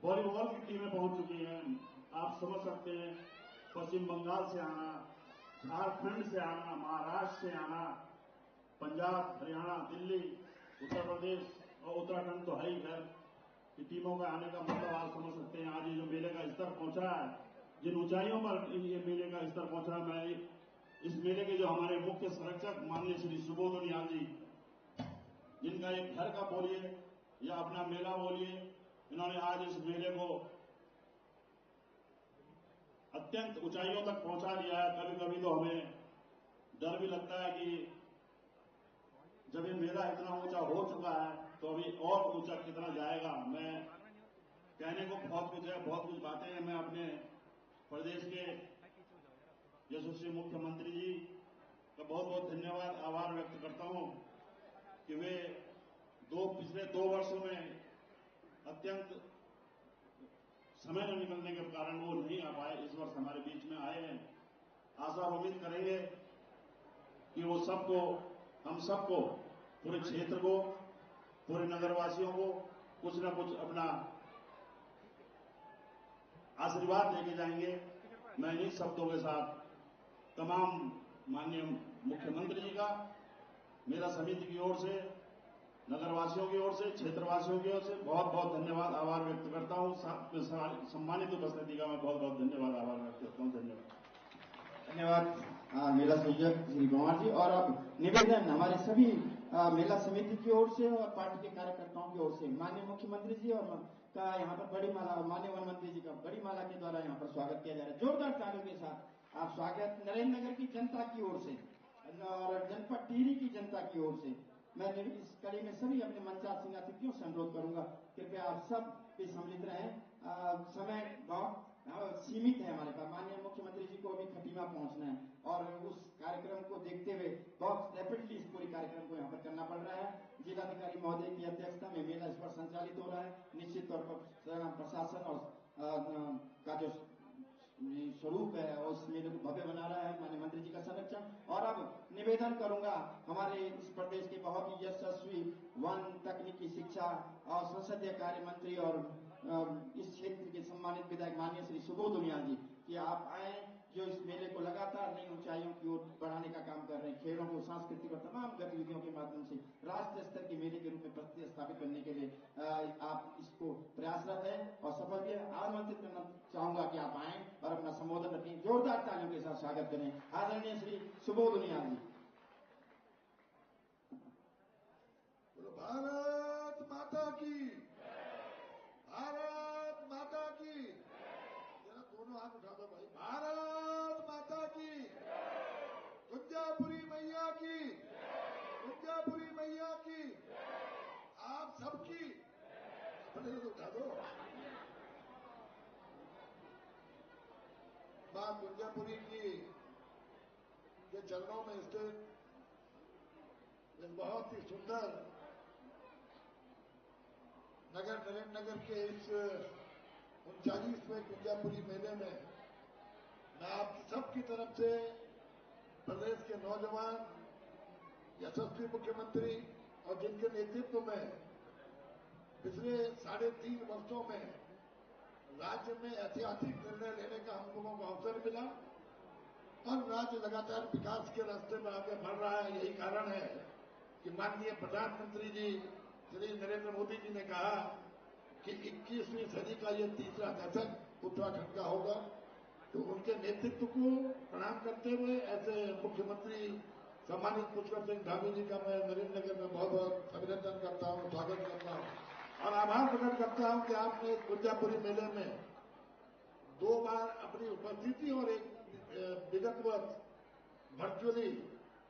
Volleyball की टीमें पहुंच चुकी हैं। आप समझ सकते हैं, पश्चिम बंगाल से आना, झारखंड से आना, महाराष्ट्र से आना, पंजाब, हरियाणा, दिल्ली, उत्तर प्रदेश और उत्तराखंड तो है ही खैर, कि टीमों का आने का मतलब आप समझ सकते हैं। आज ये जो मेले का स्तर पहुंचा है, जिन ऊंचाइयों पर ये मेले का स्तर पहुंचा है, मैं इस मेले के जो हमारे मुख्य संरक्षक माननीय श्री सुबोध उनियाल जी, जिनका एक घर का बोलिए या अपना मेला बोलिए, इन्होंने आज इस मेले को अत्यंत ऊंचाइयों तक पहुंचा दिया है। कभी कभी तो हमें डर भी लगता है कि जब ये मेला इतना ऊंचा हो चुका है तो अभी और ऊंचा कितना जाएगा। मैं कहने को बहुत कुछ है, बहुत कुछ बातें हैं। मैं अपने प्रदेश के यशस्वी मुख्यमंत्री जी का बहुत बहुत धन्यवाद, आभार व्यक्त करता हूं कि वे पिछले 2 वर्षों में अत्यंत समय न निकलने के कारण वो नहीं आ पाए, इस वर्ष हमारे बीच में आए हैं। आशा और उम्मीद करेंगे कि वो सबको, हम सबको, पूरे क्षेत्र को, पूरे नगरवासियों को कुछ न कुछ अपना आशीर्वाद देके जाएंगे। मैं इन्हीं शब्दों के साथ तमाम माननीय मुख्यमंत्री जी का, मेरा समिति की ओर से, नगरवासियों की ओर से, क्षेत्रवासियों की ओर से बहुत बहुत धन्यवाद, आभार व्यक्त करता हूं। साथ में सम्मानित उपस्थिति का मैं बहुत बहुत धन्यवाद, आभार व्यक्त करता हूं। धन्यवाद। धन्यवाद मेला संयोजक श्री कुमार जी। और अब निवेदन हमारे सभी मेला समिति की ओर से और पार्टी के कार्यकर्ताओं की ओर से माननीय मुख्यमंत्री जी और का यहाँ पर बड़ी माला, माननीय वन मंत्री जी का बड़ी माला के द्वारा यहाँ पर स्वागत किया जा रहा है। जोरदार तालियों के साथ आप स्वागत नरेंद्र नगर की जनता की ओर से और जनपद टिहरी की जनता की ओर से मैं इस कड़ी में सभी अपने मंचासीन अतिथियों से अनुरोध करूंगा, कृपया आप सब भी सम्मिलित रहें। समय बहुत सीमित है हमारे पास। माननीय मुख्यमंत्री जी को अभी खटीमा पहुंचना है और उस कार्यक्रम को देखते हुए बहुत रैपिडली इस पूरी कार्यक्रम को यहाँ पर करना पड़ रहा है। जिलाधिकारी महोदय की अध्यक्षता में मेला इस पर संचालित हो रहा है। निश्चित तौर पर प्रशासन और का जो स्वरूप है उस मेले को भव्य बना रहा है माननीय मंत्री जी का संरक्षण। और अब निवेदन करूंगा हमारे इस प्रदेश के बहुत ही यशस्वी वन, तकनीकी शिक्षा और संसदीय कार्य मंत्री और इस क्षेत्र के सम्मानित विधायक माननीय श्री सुबोध उनियाल जी कि आप आए, जो इस मेले को लगातार नई ऊंचाइयों की ओर बढ़ाने का काम कर रहे हैं। खेलों को, सांस्कृतिक और तमाम गतिविधियों के माध्यम से राष्ट्रीय स्तर के मेले के रूप में प्रतिस्थापित करने के लिए आप इसको प्रयासरत हैं और सफल भी है। आमंत्रित करना चाहूंगा कि आप आए और अपना संबोधन रखें। जोरदार तालियों के साथ स्वागत करें आदरणीय श्री सुबोध उनियाल जी। भारत माता की, भारत माता की, जरा दोनों हाथ उठा दो भाई। भारत माता की, कुंजापुरी मैया की, कुंजापुरी मैया की, आप सबकी अपने तो उठा दो। मां कुंजापुरी की के चरणों में स्थित एक बहुत ही सुंदर नगर, नरेंद्र नगर के इस 39वें कुंजापुरी मेले में मैं आप सबकी तरफ से प्रदेश के नौजवान, यशस्वी मुख्यमंत्री और जिनके नेतृत्व में पिछले 3.5 वर्षों में राज्य में ऐतिहासिक निर्णय लेने का हम लोगों को अवसर मिला और राज्य लगातार विकास के रास्ते में आगे बढ़ रहा है। यही कारण है कि माननीय प्रधानमंत्री जी श्री नरेंद्र मोदी जी ने कहा कि 21वीं सदी का ये तीसरा दशक उत्तराखंड का होगा। तो उनके नेतृत्व को प्रणाम करते हुए ऐसे मुख्यमंत्री सम्मानित पुष्कर सिंह धामी जी का मैं नरेंद्र नगर में बहुत बहुत अभिनंदन करता हूं, स्वागत करता हूं और आभार प्रकट करता हूं कि आपने कुंजापुरी मेले में 2 बार अपनी उपस्थिति और एक विगत वर्ष वर्चुअली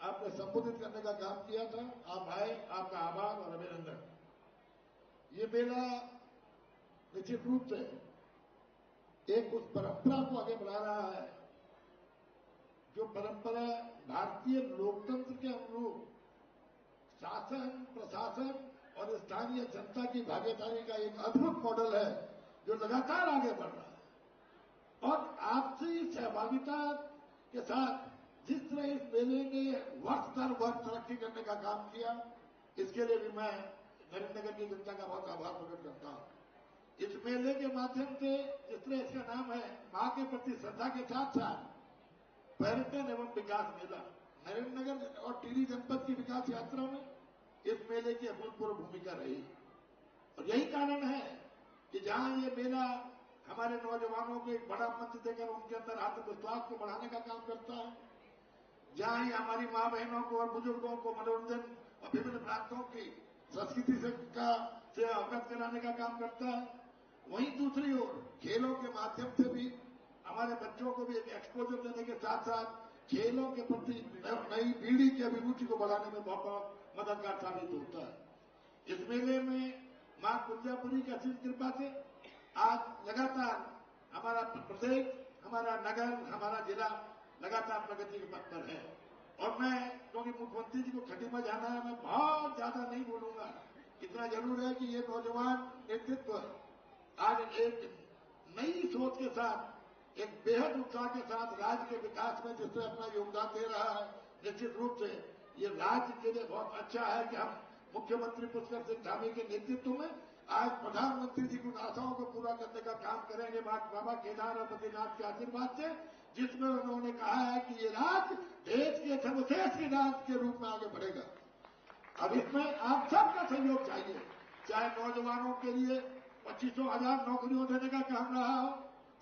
आपने संबोधित करने का काम किया था। आप आए, आपका आभार और अभिनंदन। ये मेला निश्चित रूप से एक उस परंपरा को आगे बढ़ा रहा है जो परंपरा भारतीय लोकतंत्र के अनुरूप शासन, प्रशासन और स्थानीय जनता की भागीदारी का एक अद्भुत मॉडल है जो लगातार आगे बढ़ रहा है। और आपसी सहभागिता के साथ जिस तरह इस मेले ने वर्ष दर वर्ष तरक्की करने का काम किया, इसके लिए भी मैं नरेंद्र नगर की जनता का बहुत आभार प्रकट करता हूं। इस मेले के माध्यम से, जिस तरह इसका नाम है, मां के प्रति श्रद्धा के साथ साथ पर्यटन एवं विकास मेला, नरेंद्रनगर और टिहरी जनपद की विकास यात्रा में इस मेले की अभूतपूर्व भूमिका रही। और यही कारण है कि जहां ये मेला हमारे नौजवानों को एक बड़ा मंच देकर उनके अंदर आत्मविश्वास को बढ़ाने का काम करता है, जहां ये हमारी मां बहनों को और बुजुर्गों को मनोरंजन और विभिन्न प्रांतों की संस्कृति से अवगत कराने का काम करता है, वहीं दूसरी ओर खेलों के माध्यम से भी हमारे बच्चों को भी एक एक्सपोजर देने के साथ साथ खेलों के प्रति नई पीढ़ी की अभिरुचि को बढ़ाने में बहुत मददगार साबित होता है। इस मेले में मां कुंजापुरी की असीम कृपा से आज लगातार हमारा प्रदेश, हमारा नगर, हमारा जिला लगातार प्रगति के पथ पर है। और मैं, क्योंकि मुख्यमंत्री जी को खटीमा जाना है, मैं बहुत ज्यादा नहीं बोलूंगा। इतना जरूर है कि ये नौजवान नेतृत्व आज एक नई सोच के साथ, एक बेहद उत्साह के साथ राज्य के विकास में जिस तरह अपना योगदान दे रहा है, निश्चित रूप से ये राज्य के लिए बहुत अच्छा है कि हम मुख्यमंत्री पुष्कर सिंह धामी के नेतृत्व में आज प्रधानमंत्री जी की उन आशाओं को पूरा करने का काम करेंगे बाबा केदार और बद्रीनाथ के आशीर्वाद से, जिसमें उन्होंने कहा है कि ये राज्य देश के सर्वश्रेष्ठ राज्य के रूप में आगे बढ़ेगा। अब इसमें आप सबका सहयोग चाहिए, चाहे नौजवानों के लिए 25,000 नौकरियों देने का काम रहा हो,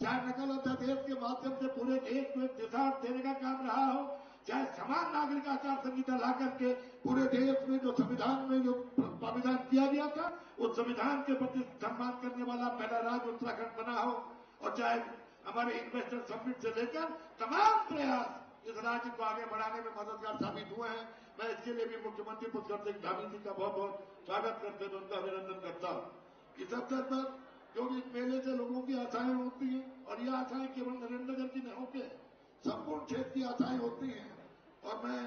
चाहे नकल अध्यादेश के माध्यम से पूरे देश में दिशा देने का काम रहा हो, चाहे समान नागरिक आचार संहिता ला करके पूरे देश में जो संविधान में जो प्राविधान किया गया था उस संविधान के प्रति सम्मान करने वाला पहला राज्य उत्तराखंड बना हो, और चाहे हमारे इन्वेस्टर समिट से लेकर तमाम प्रयास इस राज्य को आगे बढ़ाने में मददगार साबित हुए हैं। मैं इसके लिए भी मुख्यमंत्री पुष्कर सिंह धामी जी का बहुत बहुत स्वागत करते हुए उनका अभिनंदन करता हूं। इस अवसर पर क्योंकि इस मेले से लोगों की आशाएं होती हैं, और ये आशाएं केवल नरेंद्रनगर की नहीं होकर संपूर्ण क्षेत्र की आशाएं होती हैं। और मैं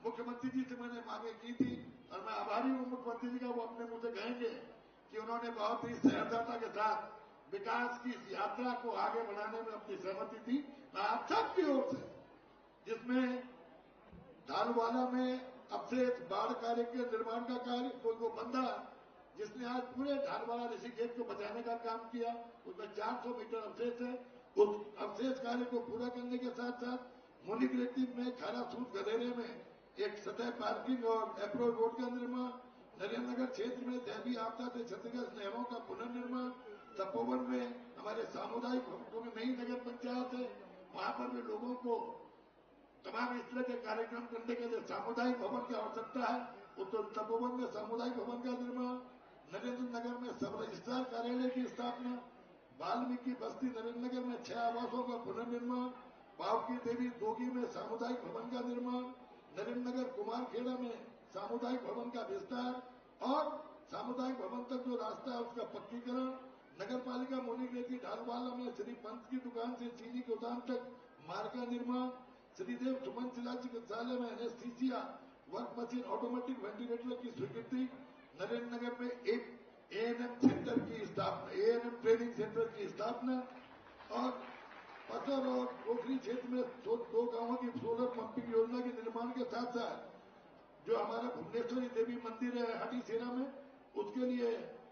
मुख्यमंत्री जी से मैंने मांगे की थी, और मैं आभारी हूं मुख्यमंत्री जी का, वो अपने मुंह से कहेंगे कि उन्होंने बहुत ही सहजता के साथ विकास की इस यात्रा को आगे बढ़ाने में अपनी सहमति दी। मैं आप सबकी ओर से, जिसमें धारूवाला में अवशेष बाढ़ कार्य के निर्माण का कार्य, कोई वो बंदा जिसने आज पूरे धारूवाला ऋषिकेश को बचाने का काम किया, उसमें 400 मीटर अवशेष है। उस अवशेष कार्य को पूरा करने के साथ साथ मुनिग्रेटी में खारासूद गधेरे में एक सतह पार्किंग और अप्रोच रोड का निर्माण, नरेंद्रनगर क्षेत्र में दैवीय आपदा से क्षतिग्रस्त नहरों का पुनर्निर्माण, तपोवन में हमारे सामुदायिक भवनों में नई नगर पंचायत है, वहां पर भी लोगों को तमाम इस तरह के कार्यक्रम करने के लिए सामुदायिक भवन की आवश्यकता है। उत्तर तपोवन में सामुदायिक भवन का निर्माण, नरेंद्रनगर में सब रजिस्ट्रार कार्यालय की स्थापना, वाल्मीकि बस्ती नरेंद्रनगर में 6 आवासों का पुनर्निर्माण, बावकी देवी दोगी में सामुदायिक भवन का निर्माण, नरेंद्रनगर कुमारखेड़ा में सामुदायिक भवन का विस्तार और सामुदायिक भवन तक जो रास्ता है उसका पक्कीकरण, नगर पालिका मुनिग्रेती ढालवाला में श्री पंत की दुकान से चीनी गोदाम तक मार्ग का निर्माण, श्रीदेव सुमन जिला चिकित्सालय में anaesthesia work machine automatic ventilator की स्वीकृति, नरेंद्रनगर में एक एएनएम सेंटर की स्थापना, एएनएम ट्रेनिंग सेंटर की स्थापना, और पसर और पोखरी क्षेत्र में 2 गांवों की सोलर पंपिंग योजना के निर्माण के साथ साथ जो हमारा भुवनेश्वरी देवी मंदिर है हाटी सेना में, उसके लिए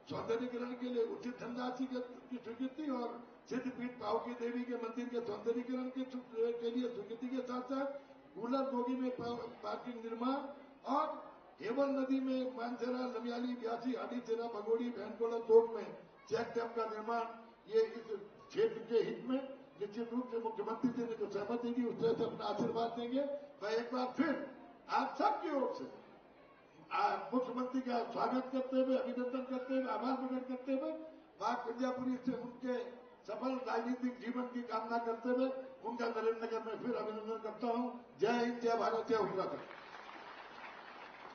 सौंदर्यीकरण के लिए उचित धनराशि की स्वीकृति, और सिद्धपीठ पावकी देवी के मंदिर के सौंदर्यीकरण के लिए स्वीकृति के साथ साथ कूलर दोगी में पार्किंग निर्माण, और हेवल नदी में मानसेरा, लमियाली, ब्यासी, हाडीसेरा, भगोड़ी, भैनकोड़ा, तोक में चेक डैम का निर्माण, ये इस क्षेत्र के हित में निश्चित रूप से मुख्यमंत्री जी ने जो सहमति दी उस तरह से अपना आशीर्वाद देंगे। मैं एक बार फिर आप सबकी ओर से मुख्यमंत्री का स्वागत करते हुए, अभिनंदन करते हुए, आभार प्रकट करते हुए, मां कुंजापुरी से उनके सफल राजनीतिक जीवन की कामना करते हुए उनका नरेंद्रनगर में फिर अभिनंदन करता हूं। जय हिंद, जय भारत, जय उत्तराखंड।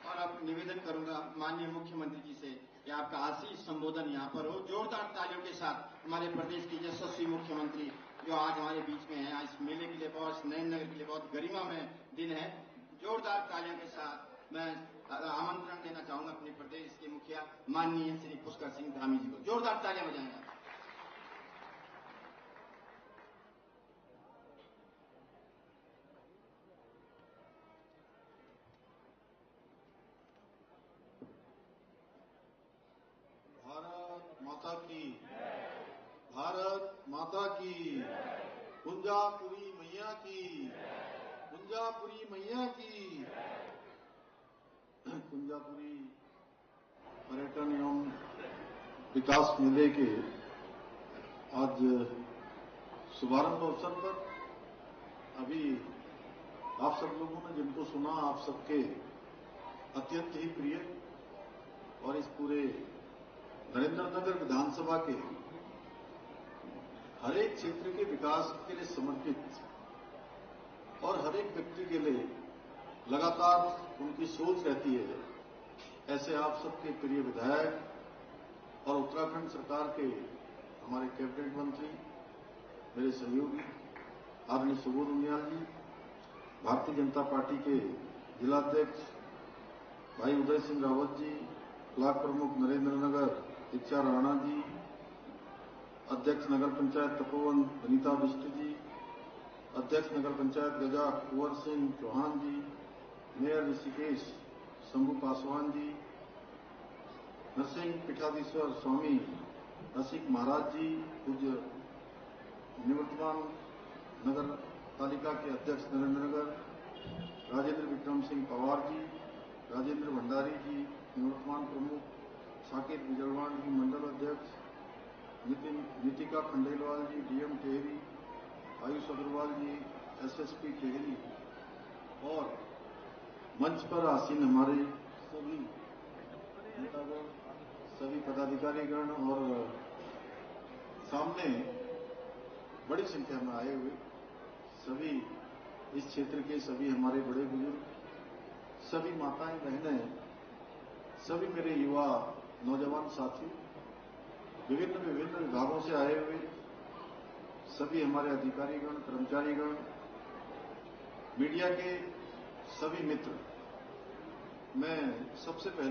और अब निवेदन करूंगा माननीय मुख्यमंत्री जी से कि आपका आशीष संबोधन यहाँ पर हो। जोरदार तालियों के साथ हमारे प्रदेश की यशस्वी मुख्यमंत्री जो आज हमारे बीच में है, इस मेले के लिए बहुत, नरेंद्रनगर के लिए बहुत गरिमामय दिन है। जोरदार तालियों के साथ मैं आमंत्रण देना चाहूंगा अपने प्रदेश के मुखिया माननीय श्री पुष्कर सिंह धामी जी को। जोरदार तालियां बजाएंगे। भारत माता की की, कुंजापुरी मैया की, कुंजापुरी मैया की। कुंजापुरी पर्यटन एवं विकास मेले के आज शुभारंभ अवसर पर अभी आप सब लोगों ने जिनको सुना, आप सबके अत्यंत ही प्रिय और इस पूरे नरेंद्रनगर विधानसभा के हर एक क्षेत्र के विकास के लिए समर्पित और हर एक व्यक्ति के लिए लगातार उनकी सोच रहती है, ऐसे आप सबके प्रिय विधायक और उत्तराखंड सरकार के हमारे कैबिनेट मंत्री, मेरे सहयोगी आदरणीय सुबोध उनियाल जी, भारतीय जनता पार्टी के जिलाध्यक्ष भाई उदय सिंह रावत जी, ब्लॉक प्रमुख नरेंद्रनगर दीक्षा राणा जी, अध्यक्ष नगर पंचायत तपोवन वनीता बिष्ट जी, अध्यक्ष नगर पंचायत गजा कुंवर सिंह चौहान जी, मेयर ऋषिकेश शंभू पासवान जी, नरसिंह पीठाधीश्वर स्वामी रसिक महाराज जी, पूज्य निवर्तमान नगर पालिका के अध्यक्ष नरेंद्रनगर राजेंद्र विक्रम सिंह पवार जी, राजेंद्र भंडारी जी, निवर्तमान प्रमुख साकेत बिजलवान जी, मंडल अध्यक्ष नीतिका खंडेलवाल जी, डीएम टेहरी, आयुष अग्रवाल जी, एसएसपी टेहरी और मंच पर आसीन हमारे सभी नेतागण, सभी पदाधिकारीगण और सामने बड़ी संख्या में आए हुए सभी इस क्षेत्र के सभी हमारे बड़े बुजुर्ग, सभी माताएं बहनें, सभी मेरे युवा नौजवान साथी, विभिन्न विभिन्न विभागों से आए हुए सभी हमारे अधिकारीगण, कर्मचारीगण, मीडिया के सभी मित्र, मैं सबसे पहले